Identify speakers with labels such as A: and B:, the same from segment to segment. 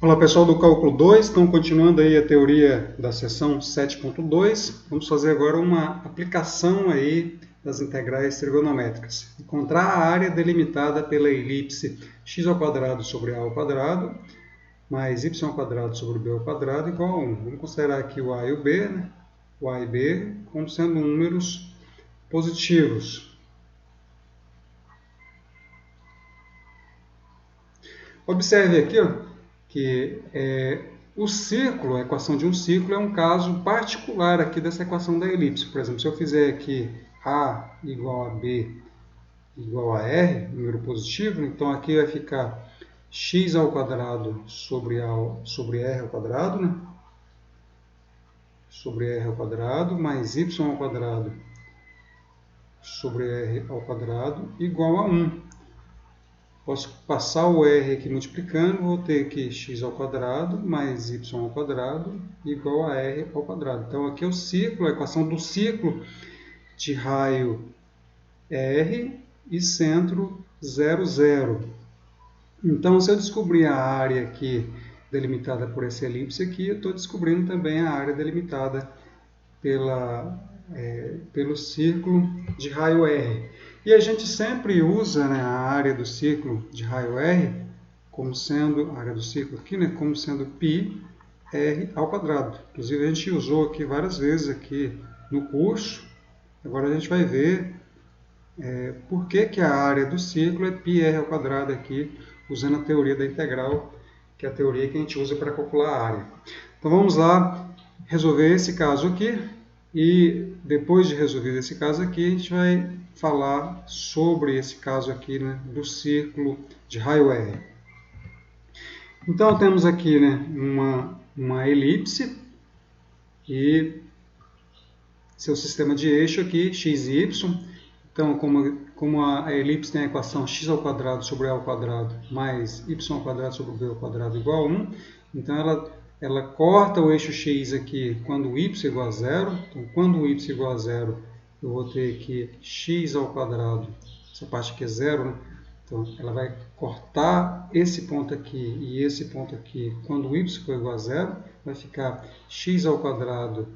A: Olá pessoal do Cálculo 2, então continuando aí a teoria da seção 7.2, vamos fazer agora uma aplicação aí das integrais trigonométricas. Encontrar a área delimitada pela elipse x² sobre a² mais y² sobre b² igual a 1. Vamos considerar aqui o a e o b, né? O a e b como sendo números positivos. Observe aqui, ó, que o círculo, a equação de um círculo, é um caso particular aqui dessa equação da elipse. Por exemplo, se eu fizer aqui A igual a B igual a R, número positivo, então aqui vai ficar x² sobre R ao quadrado, né? Sobre R ao quadrado, mais y² sobre R ao quadrado igual a 1. Posso passar o r aqui multiplicando, vou ter aqui x² mais y² igual a r ao quadrado. Então, aqui é o círculo, a equação do círculo de raio R e centro 0, 0. Então, se eu descobrir a área aqui delimitada por essa elipse aqui, eu estou descobrindo também a área delimitada pelo círculo de raio R. E a gente sempre usa, né, a área do círculo de raio R como sendo, a área do círculo aqui, né, como sendo π r ao quadrado. Inclusive a gente usou aqui várias vezes aqui no curso. Agora a gente vai ver por que a área do círculo é π r ao quadrado aqui, usando a teoria da integral, que é a teoria que a gente usa para calcular a área. Então vamos lá resolver esse caso aqui. E depois de resolver esse caso aqui, a gente vai falar sobre esse caso aqui, né, do círculo de raio R. Então temos aqui, né, uma elipse e seu sistema de eixo aqui, x e y. Então, como a elipse tem a equação x² sobre a² mais y² sobre b² igual a 1, então ela corta o eixo x aqui quando o y igual a 0. Então, quando o y igual a 0, eu vou ter aqui x², essa parte aqui é 0, né? Então, ela vai cortar esse ponto aqui e esse ponto aqui. Quando o y for igual a 0, vai ficar x²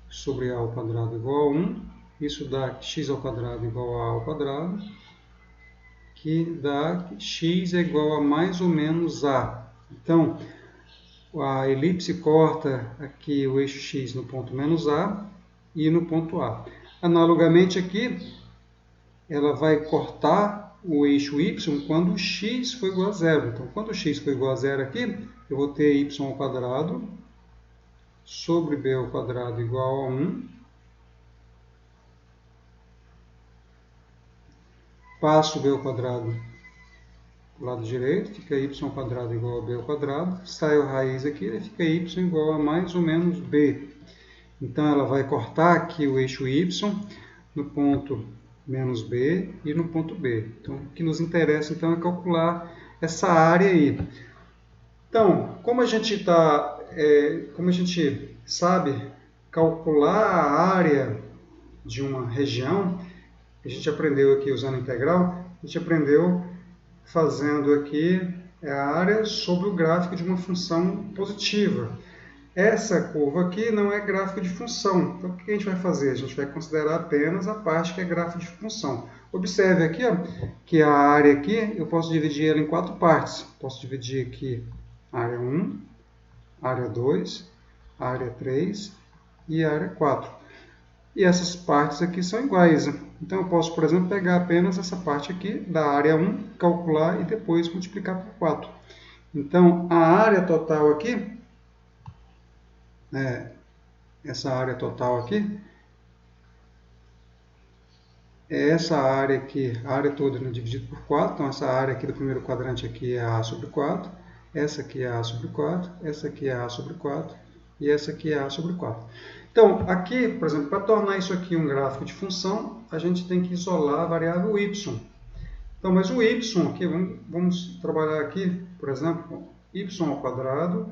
A: sobre a² igual a 1. Isso dá x² igual a a², que dá que x é igual a mais ou menos a. Então, a elipse corta aqui o eixo x no ponto menos a e no ponto A. Analogamente aqui, ela vai cortar o eixo y quando o x for igual a 0. Então, quando o x for igual a 0 aqui, eu vou ter y² sobre b² igual a 1. Passo o b² para o lado direito, fica y² igual a b². Sai a raiz aqui, e fica y igual a mais ou menos b. Então, ela vai cortar aqui o eixo y no ponto menos b e no ponto b. Então, o que nos interessa então é calcular essa área aí. Então, como a gente sabe calcular a área de uma região, a gente aprendeu aqui usando a integral, a gente aprendeu fazendo aqui a área sobre o gráfico de uma função positiva. Essa curva aqui não é gráfico de função. Então, o que a gente vai fazer? A gente vai considerar apenas a parte que é gráfico de função. Observe aqui, ó, que a área aqui, eu posso dividir ela em 4 partes. Posso dividir aqui área 1, área 2, área 3 e área 4. E essas partes aqui são iguais. Então, eu posso, por exemplo, pegar apenas essa parte aqui da área 1, calcular e depois multiplicar por 4. Então, a área total aqui, essa área total aqui, é essa área aqui, a área toda, né, dividida por 4. Então, essa área aqui do primeiro quadrante aqui é A sobre 4. Essa aqui é A sobre 4. Essa aqui é A sobre 4. E essa aqui é A sobre 4. Então, aqui, por exemplo, para tornar isso aqui um gráfico de função, a gente tem que isolar a variável y. Então, mas o y aqui, vamos trabalhar aqui, por exemplo, y²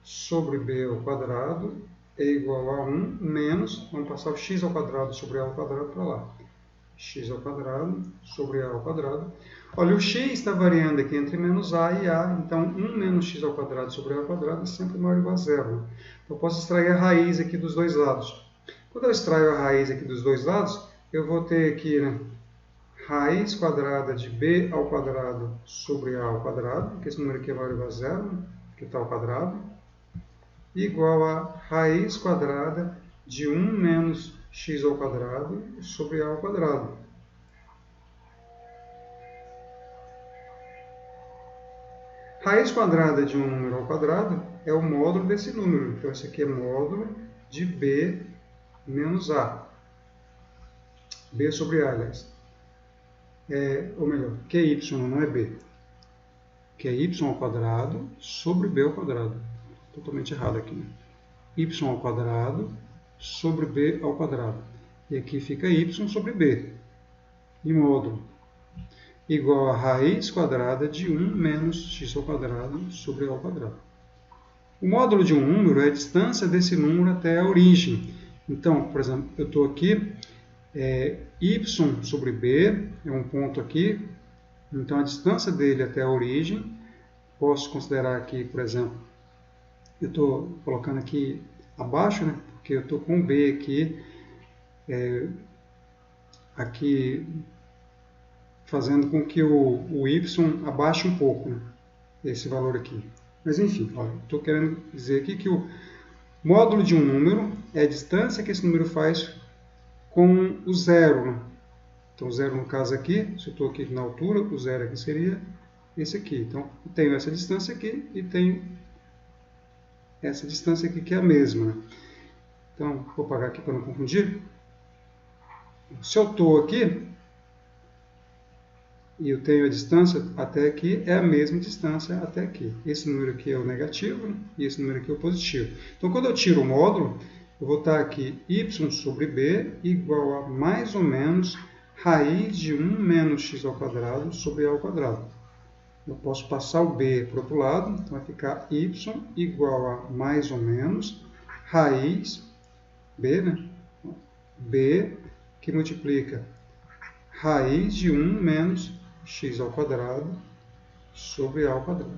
A: sobre b² é igual a 1 menos, vamos passar o x² sobre a² para lá. x² sobre a². Olha, o x está variando aqui entre menos a e a, então 1 menos x ao quadrado sobre a ao quadrado é sempre maior ou igual a zero. Então, eu posso extrair a raiz aqui dos dois lados. Quando eu extraio a raiz aqui dos dois lados, eu vou ter aqui, né, raiz quadrada de b ao quadrado sobre a ao quadrado, porque esse número aqui é maior ou igual a zero, né, que está ao quadrado, igual a raiz quadrada de 1 menos x ao quadrado sobre a ao quadrado. Raiz quadrada de um número ao quadrado é o módulo desse número. Então, esse aqui é módulo de b menos a. B sobre a, aliás. Ou melhor, QY não é b. Que é y ao quadrado sobre b ao quadrado. Totalmente errado aqui, né? Y ao quadrado sobre b ao quadrado. E aqui fica y sobre b. E módulo igual a raiz quadrada de 1 menos x ao quadrado sobre a ao quadrado. O módulo de um número é a distância desse número até a origem. Então, por exemplo, eu estou aqui, y sobre b, é um ponto aqui, então a distância dele até a origem, posso considerar aqui, por exemplo, eu estou colocando aqui abaixo, né, porque eu estou com b aqui, aqui fazendo com que o y abaixe um pouco, né, esse valor aqui. Mas enfim, estou querendo dizer aqui que o módulo de um número é a distância que esse número faz com o zero, né? Então, o zero no caso aqui, se eu estou aqui na altura, o zero aqui seria esse aqui. Então, eu tenho essa distância aqui e tenho essa distância aqui que é a mesma, né? Então, vou apagar aqui para não confundir. Se eu estou aqui e eu tenho a distância até aqui, é a mesma distância até aqui. Esse número aqui é o negativo, né? E esse número aqui é o positivo. Então, quando eu tiro o módulo, eu vou estar aqui y sobre b igual a mais ou menos raiz de 1 menos x ao quadrado sobre a ao quadrado. Eu posso passar o b para o outro lado, então vai ficar y igual a mais ou menos raiz b, né? b que multiplica raiz de 1 menos x ao quadrado sobre a ao quadrado.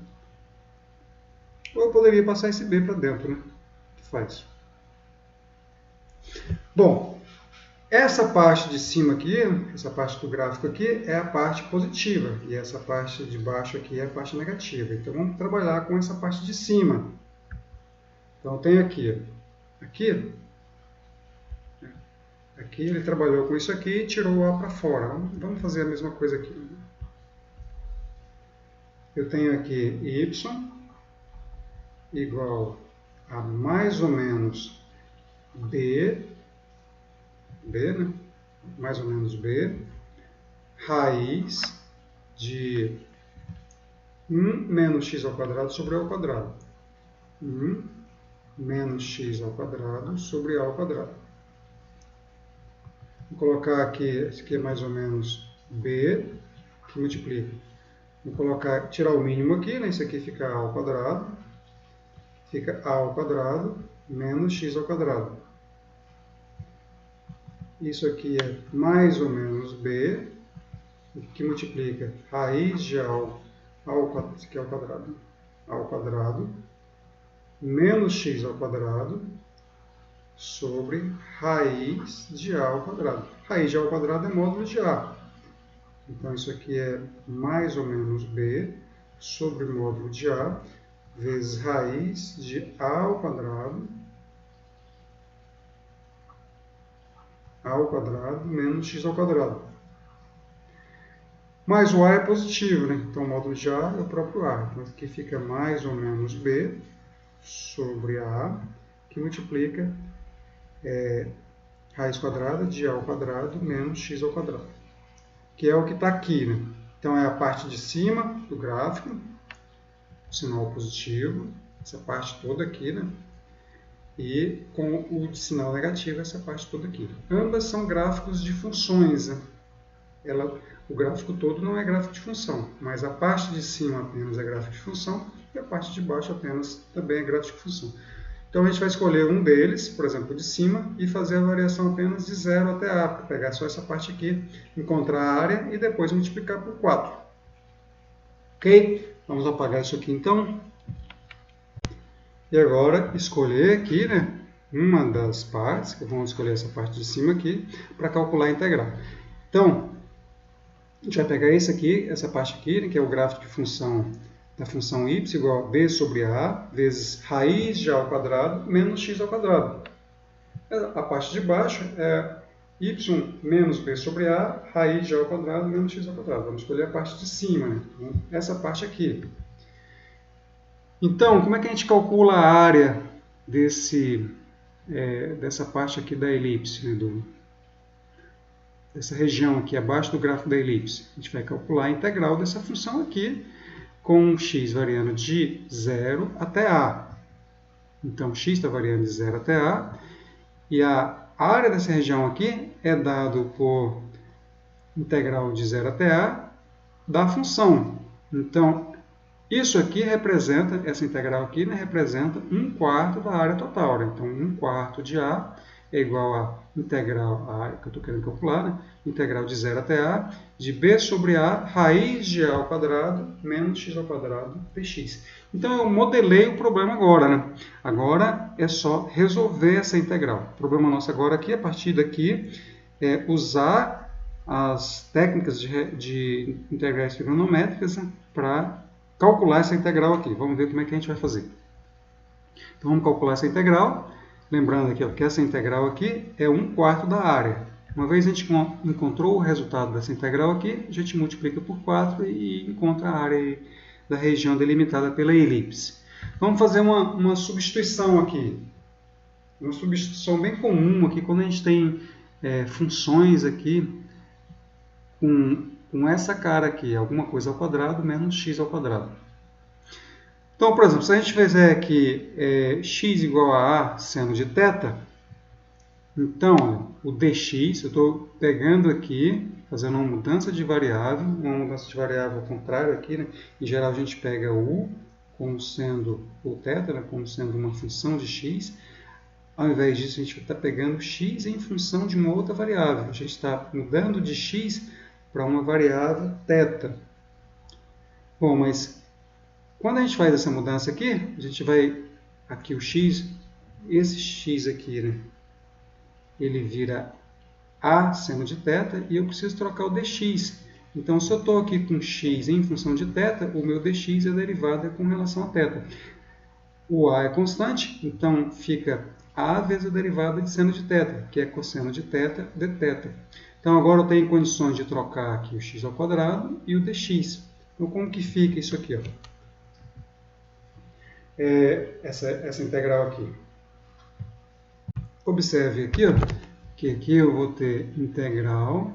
A: Ou eu poderia passar esse b para dentro, né? Que faz. Bom, essa parte de cima aqui, essa parte do gráfico aqui, é a parte positiva. E essa parte de baixo aqui é a parte negativa. Então, vamos trabalhar com essa parte de cima. Então, tem aqui. Aqui ele trabalhou com isso aqui e tirou o a para fora. Vamos fazer a mesma coisa aqui. Eu tenho aqui y igual a mais ou menos b, né? Mais ou menos b, raiz de 1 menos x ao quadrado sobre a ao quadrado. 1 menos x ao quadrado sobre a ao quadrado. Vou colocar aqui, esse aqui é mais ou menos b, que multiplica. Vou colocar, tirar o mínimo aqui, né? Isso aqui fica a ao quadrado. Fica a ao quadrado menos x ao quadrado. Isso aqui é mais ou menos b, que multiplica raiz de ao quadrado, menos x ao quadrado, sobre raiz de a ao quadrado. Raiz de a ao quadrado é módulo de a. Então, isso aqui é mais ou menos b, sobre módulo de a, vezes raiz de a ao quadrado menos x ao quadrado. Mas o a é positivo, né? Então, o módulo de a é o próprio a. Então, aqui fica mais ou menos b sobre a, que multiplica raiz quadrada de a ao quadrado menos x ao quadrado. Que é o que está aqui, né? Então, é a parte de cima do gráfico, o sinal positivo, essa parte toda aqui, né? E com o sinal negativo, essa parte toda aqui. Ambas são gráficos de funções, né? O gráfico todo não é gráfico de função, mas a parte de cima apenas é gráfico de função e a parte de baixo apenas também é gráfico de função. Então, a gente vai escolher um deles, por exemplo, de cima, e fazer a variação apenas de 0 até a, para pegar só essa parte aqui, encontrar a área e depois multiplicar por 4. Ok? Vamos apagar isso aqui então. E agora escolher aqui, né, uma das partes, que vamos escolher essa parte de cima aqui, para calcular a integral. Então, a gente vai pegar esse aqui, essa parte aqui, né, que é o gráfico de função da função y igual a b sobre a vezes raiz de a ao quadrado menos x ao quadrado. A parte de baixo é y menos b sobre a raiz de a ao quadrado menos x ao quadrado. Vamos escolher a parte de cima, né? Então, essa parte aqui. Então, como é que a gente calcula a área dessa parte aqui da elipse, né, dessa região aqui abaixo do gráfico da elipse? A gente vai calcular a integral dessa função aqui com x variando de 0 até a. Então, x está variando de 0 até a. E a área dessa região aqui é dado por integral de 0 até a da função. Então, isso aqui representa, essa integral aqui, né, representa 1/4 da área total. Né? Então, 1/4 de A é igual a integral, a área que eu estou querendo calcular, né? Integral de 0 até A, de B sobre A, raiz de A ao quadrado, menos x ao quadrado dx. Então, eu modelei o problema agora. Né? Agora é só resolver essa integral. O problema nosso agora aqui, a partir daqui, é usar as técnicas de integrais trigonométricas, né, para calcular essa integral aqui. Vamos ver como é que a gente vai fazer. Então, vamos calcular essa integral. Lembrando aqui, ó, que essa integral aqui é 1/4 da área. Uma vez a gente encontrou o resultado dessa integral aqui, a gente multiplica por 4 e encontra a área da região delimitada pela elipse. Vamos fazer uma substituição aqui. Uma substituição bem comum aqui, quando a gente tem funções aqui com essa cara aqui, alguma coisa ao quadrado menos x ao quadrado. Então, por exemplo, se a gente fizer aqui x igual a seno de θ, então o dx, eu estou pegando aqui, fazendo uma mudança de variável, ao contrário aqui, né? Em geral a gente pega o como sendo o θ, né? Como sendo uma função de x. Ao invés disso, a gente está pegando x em função de uma outra variável. A gente está mudando de x para uma variável θ. Bom, mas quando a gente faz essa mudança aqui, a gente vai, aqui o x, esse x aqui, né, ele vira a seno de θ e eu preciso trocar o dx. Então, se eu estou aqui com x em função de θ, o meu dx é derivada com relação a θ. O a é constante, então fica a vezes a derivada de seno de θ, que é cosseno de θ dθ. Então, agora eu tenho condições de trocar aqui o x ao quadrado e o dx. Então, como que fica isso aqui? Ó? Essa integral aqui. Observe aqui, ó, que aqui eu vou ter integral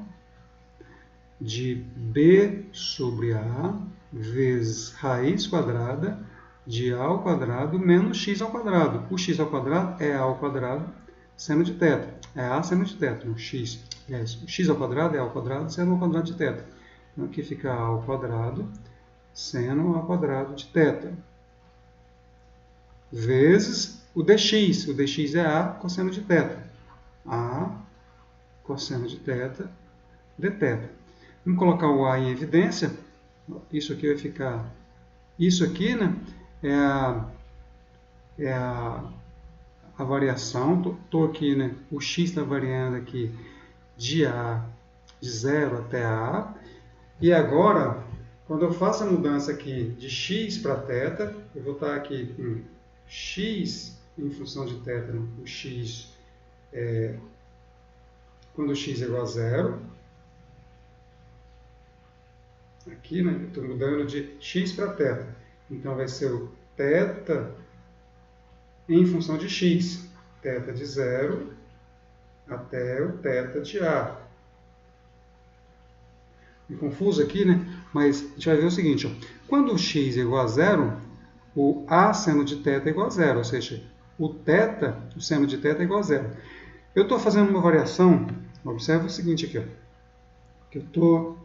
A: de b sobre a vezes raiz quadrada de a ao quadrado menos x ao quadrado. O x ao quadrado é a ao quadrado seno de θ. É a seno de θ, não x. O x ao quadrado é a ao quadrado seno ao quadrado de θ. Então, aqui fica a ao quadrado seno ao quadrado de θ. Vezes o dx. O dx é a cosseno de θ. A cosseno de θ dθ. Vamos colocar o a em evidência. Isso aqui vai ficar... Isso aqui, né, é a variação. Estou aqui, né, o x está variando aqui de 0 até a. E agora, quando eu faço a mudança aqui de x para θ, eu vou estar aqui com x em função de θ, né? O x quando o x é igual a 0. Aqui, né, eu estou mudando de x para θ. Então, vai ser o θ em função de x. Θ de 0 até o θ de a. Me confuso aqui, né? Mas a gente vai ver o seguinte, ó. Quando o x é igual a 0, o a seno de θ é igual a 0, ou seja, o seno de θ é igual a 0. Eu estou fazendo uma variação, observa o seguinte aqui, ó, que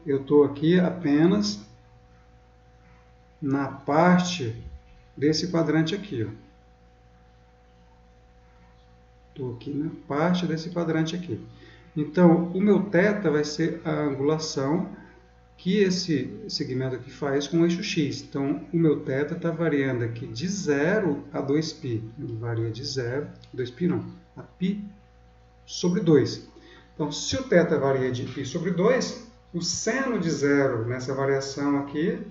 A: eu estou aqui apenas na parte desse quadrante aqui. Estou aqui na parte desse quadrante aqui. Então, o meu θ vai ser a angulação que esse segmento aqui faz com o eixo x. Então, o meu θ está variando aqui de 0 a 2π. Ele varia de 0, 2π não, a π sobre 2. Então, se o θ varia de π sobre 2, o seno de 0 nessa variação aqui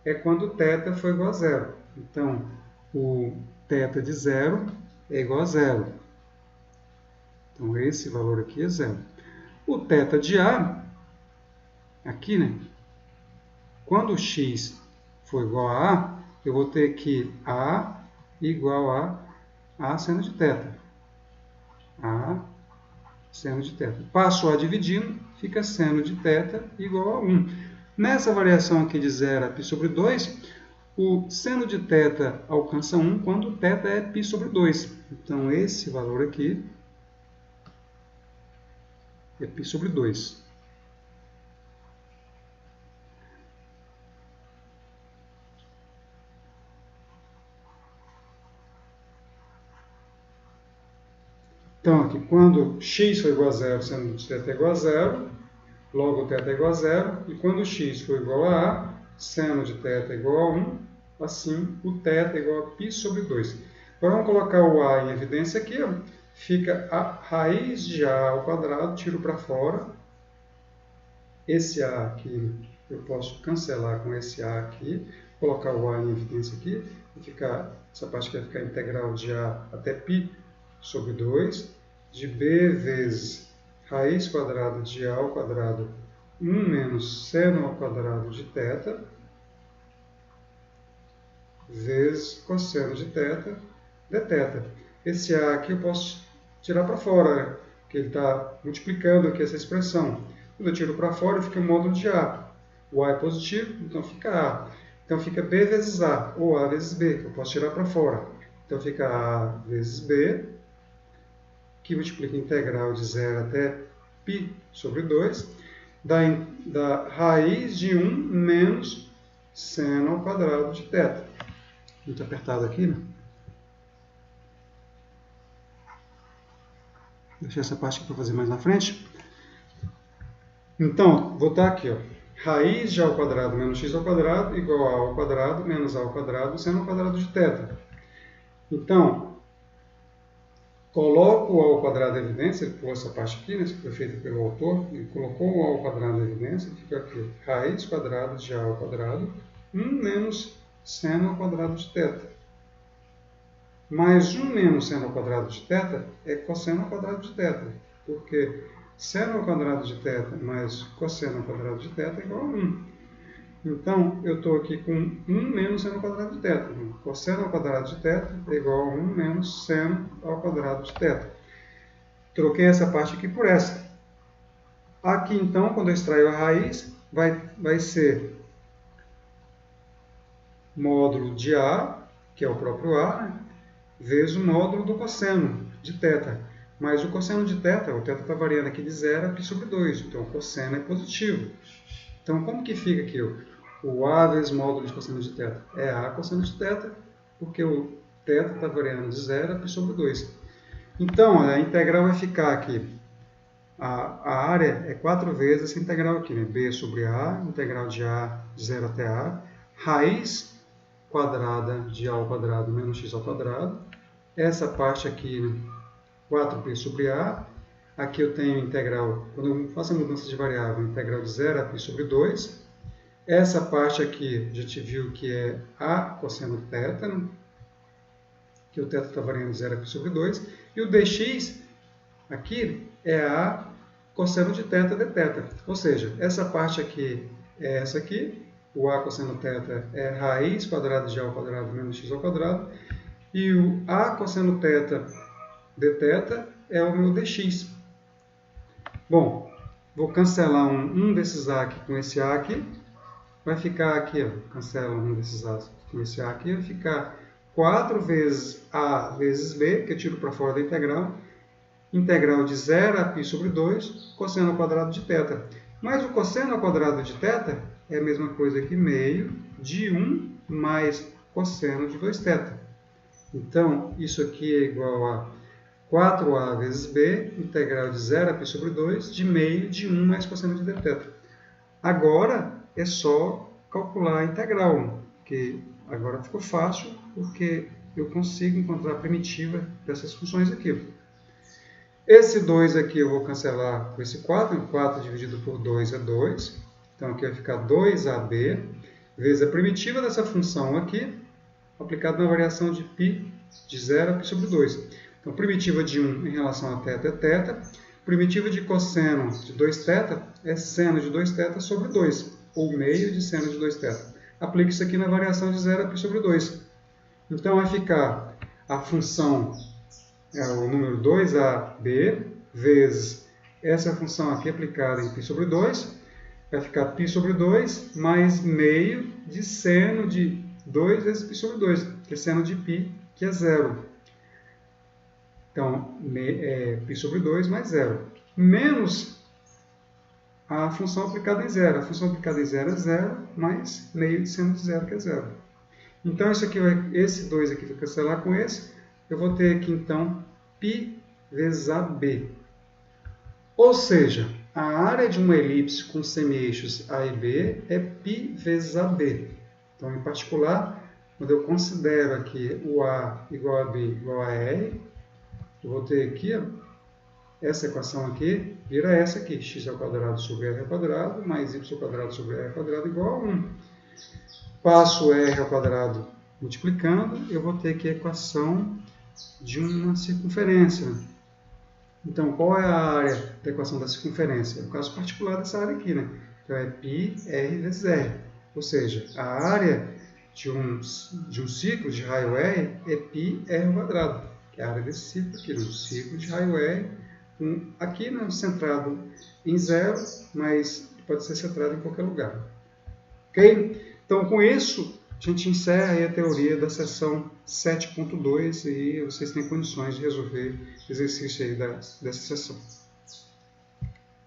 A: é quando o θ for igual a 0. Então, o θ de 0 é igual a 0. Então, esse valor aqui é 0. O θ de A, aqui, né? Quando o x for igual a A, eu vou ter que A igual a seno de θ. A seno de θ. Passo A dividindo, fica seno de θ igual a 1. Nessa variação aqui de 0 a π sobre 2, o seno de θ alcança 1 quando o θ é π sobre 2. Então, esse valor aqui é π sobre 2. Então, aqui, quando x for igual a 0, seno de θ é igual a 0, logo o θ é igual a 0, e quando x for igual a A, seno de θ é igual a 1, assim, o θ é igual a π sobre 2. Agora, vamos colocar o A em evidência aqui, ó. Fica a raiz de A ao quadrado, tiro para fora. Esse A aqui, eu posso cancelar com esse A aqui, colocar o A em evidência aqui, e ficar, essa parte aqui vai ficar integral de A até π sobre 2, de B vezes raiz quadrada de A ao quadrado 1 menos seno ao quadrado de θ, vezes cosseno de θ dθ. Esse A aqui eu posso tirar para fora, né? Porque ele está multiplicando aqui essa expressão. Quando eu tiro para fora, fica o módulo de A. O A é positivo, então fica A. Então fica B vezes A, ou A vezes B, que eu posso tirar para fora. Então fica A vezes B, que multiplica a integral de 0 até π sobre 2, da raiz de 1 menos seno ao quadrado de θ. Muito apertado aqui, né? Deixar essa parte aqui para fazer mais na frente. Então, vou estar aqui, ó. Raiz de A ao quadrado menos x ao quadrado igual a A ao quadrado menos A ao quadrado seno ao quadrado de θ. Então, coloco o A ao quadrado em evidência, ele pulou essa parte aqui, né, que foi feita pelo autor, ele colocou o A ao quadrado em evidência, fica aqui, raiz quadrada de A ao quadrado, 1 menos seno ao quadrado de θ. Mais 1 menos seno ao quadrado de θ é cosseno ao quadrado de θ, porque seno ao quadrado de θ mais cosseno ao quadrado de θ é igual a 1. Então, eu estou aqui com 1 menos seno ao quadrado de θ. Cosseno ao quadrado de θ é igual a 1 menos seno ao quadrado de θ. Troquei essa parte aqui por essa. Aqui, então, quando eu extraio a raiz, vai ser módulo de A, que é o próprio A, né, vezes o módulo do cosseno de θ. Mas o cosseno de θ, o θ está variando aqui de 0 a π sobre 2, então o cosseno é positivo. Então, como que fica aqui? O A vezes módulo de cosseno de θ é A cosseno de θ, porque o θ está variando de 0 a π sobre 2. Então, a integral vai ficar aqui. A área é 4 vezes essa integral aqui, né? B sobre A, integral de A de 0 até A, raiz quadrada de A ao quadrado menos x ao quadrado. Essa parte aqui, né? 4π sobre A. Aqui eu tenho integral, quando eu faço a mudança de variável, integral de 0 a π sobre 2. Essa parte aqui, a gente viu que é A cosseno θ, né? Que o θ está variando de 0 a π sobre 2. E o dx aqui é A cosseno de θ dθ. Ou seja, essa parte aqui é essa aqui. O A cosseno θ é raiz quadrada de A ao quadrado menos x ao quadrado. E o A cosseno θ dθ é o meu dx. Bom, vou cancelar um desses A aqui com esse A aqui. Vai ficar aqui, ó, cancela um desses A com esse A aqui, vai ficar 4 vezes A vezes B, que eu tiro para fora da integral. Integral de 0 a π sobre 2, cosseno ao quadrado de θ. Mas o cosseno ao quadrado de θ é a mesma coisa que meio de 1 mais cosseno de 2θ. Então, isso aqui é igual a 4a vezes b, integral de 0 a π sobre 2, de meio de 1 mais cosseno de dθ. Agora, é só calcular a integral, que agora ficou fácil, porque eu consigo encontrar a primitiva dessas funções aqui. Esse 2 aqui eu vou cancelar com esse 4, 4 dividido por 2 é 2, então aqui vai ficar 2ab, vezes a primitiva dessa função aqui, aplicado na variação de π de 0 a π sobre 2. Então, primitiva de 1 em relação a θ é θ, primitiva de cosseno de 2θ é seno de 2θ sobre 2, ou meio de seno de 2θ. Aplique isso aqui na variação de 0 a π sobre 2. Então, vai ficar a função, o número 2ab, vezes essa função aqui aplicada em π sobre 2, vai ficar π sobre 2 mais meio de seno de 2 vezes π sobre 2, que é seno de π, que é 0. Então, π sobre 2 mais 0. Menos a função aplicada em 0. A função aplicada em 0 é 0, mais meio de seno de 0, que é 0. Então, esse 2 aqui vai cancelar com esse. Eu vou ter aqui, então, π vezes AB. Ou seja, a área de uma elipse com semi-eixos A e B é π vezes AB. Então, em particular, quando eu considero aqui o A igual a B igual a R, eu vou ter aqui, ó, essa equação aqui, vira essa aqui, x ao quadrado sobre r ao quadrado, mais y ao quadrado sobre r ao quadrado igual a 1. Passo r ao quadrado multiplicando, eu vou ter aqui a equação de uma circunferência. Então, qual é a área da equação da circunferência? É o caso particular dessa área aqui, né? Então, é π r vezes r. Ou seja, a área de um ciclo de raio R é π r ao quadrado, que é a área desse ciclo aqui, um ciclo de raio R, aqui centrado em 0, mas pode ser centrado em qualquer lugar. Ok? Então, com isso, a gente encerra aí a teoria da seção 7.2 e vocês têm condições de resolver exercício aí dessa seção.